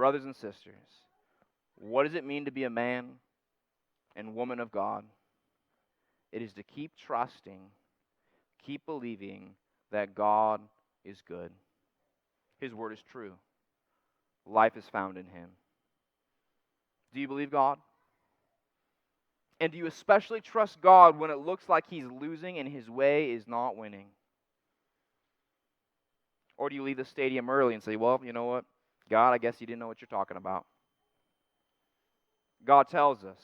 brothers and sisters, what does it mean to be a man and woman of God? It is to keep trusting, keep believing that God is good. His word is true. Life is found in Him. Do you believe God? And do you especially trust God when it looks like He's losing and His way is not winning? Or do you leave the stadium early and say, well, you know what? God, I guess you didn't know what you're talking about. God tells us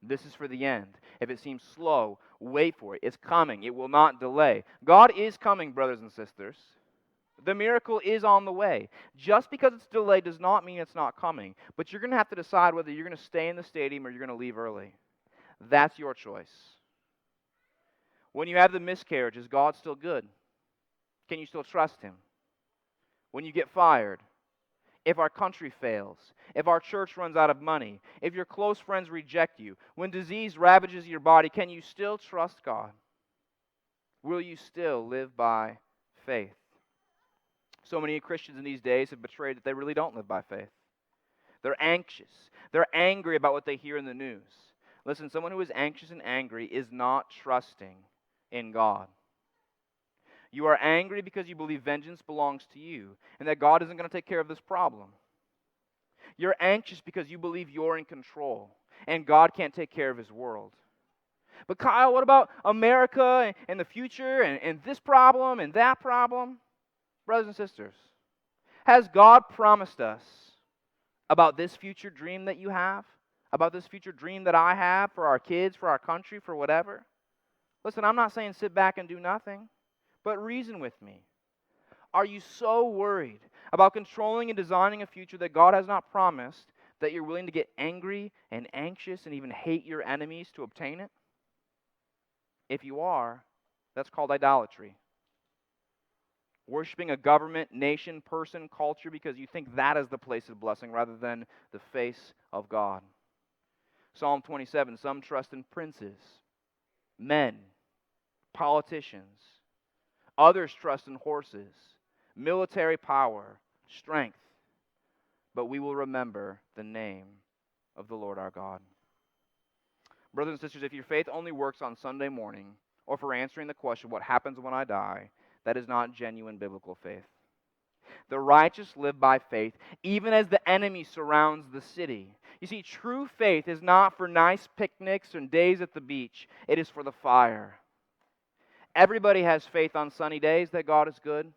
this is for the end. If it seems slow, wait for it. It's coming. It will not delay. God is coming, brothers and sisters. The miracle is on the way. Just because it's delayed does not mean it's not coming. But you're going to have to decide whether you're going to stay in the stadium or you're going to leave early. That's your choice. When you have the miscarriage, is God still good? Can you still trust Him? When you get fired, if our country fails, if our church runs out of money, if your close friends reject you, when disease ravages your body, can you still trust God? Will you still live by faith? So many Christians in these days have betrayed that they really don't live by faith. They're anxious. They're angry about what they hear in the news. Listen, someone who is anxious and angry is not trusting in God. You are angry because you believe vengeance belongs to you and that God isn't going to take care of this problem. You're anxious because you believe you're in control and God can't take care of His world. But Kyle, what about America and the future and this problem and that problem? Brothers and sisters, has God promised us about this future dream that you have? About this future dream that I have for our kids, for our country, for whatever? Listen, I'm not saying sit back and do nothing, but reason with me. Are you so worried about controlling and designing a future that God has not promised that you're willing to get angry and anxious and even hate your enemies to obtain it? If you are, that's called idolatry. Worshipping a government, nation, person, culture because you think that is the place of blessing rather than the face of God. Psalm 27, some trust in princes, men, politicians. Others trust in horses, military power, strength. But we will remember the name of the Lord our God. Brothers and sisters, if your faith only works on Sunday morning or for answering the question, what happens when I die, that is not genuine biblical faith. The righteous live by faith, even as the enemy surrounds the city. You see, true faith is not for nice picnics and days at the beach. It is for the fire. Everybody has faith on sunny days that God is good.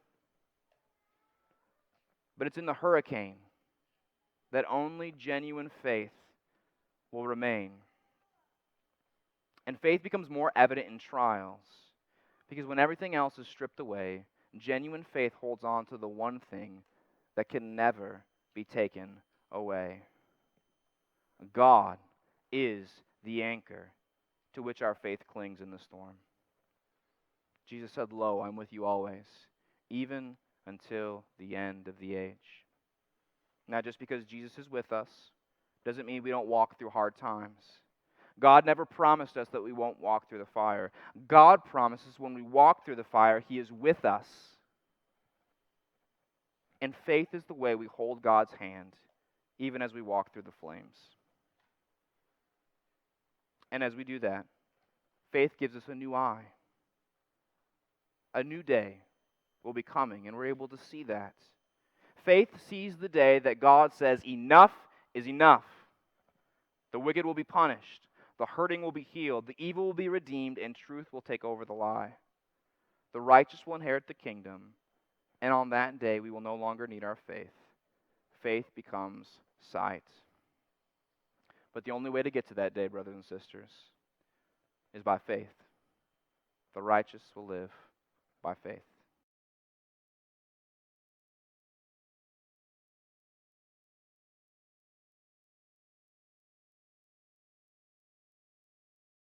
But it's in the hurricane that only genuine faith will remain. And faith becomes more evident in trials. Because when everything else is stripped away, genuine faith holds on to the one thing that can never be taken away. God is the anchor to which our faith clings in the storm. Jesus said, "Lo, I'm with you always, even until the end of the age." Now, just because Jesus is with us doesn't mean we don't walk through hard times. God never promised us that we won't walk through the fire. God promises when we walk through the fire, He is with us. And faith is the way we hold God's hand, even as we walk through the flames. And as we do that, faith gives us a new eye. A new day will be coming, and we're able to see that. Faith sees the day that God says, enough is enough. The wicked will be punished. The hurting will be healed. The evil will be redeemed, and truth will take over the lie. The righteous will inherit the kingdom, and on that day we will no longer need our faith. Faith becomes sight. But the only way to get to that day, brothers and sisters, is by faith. The righteous will live by faith.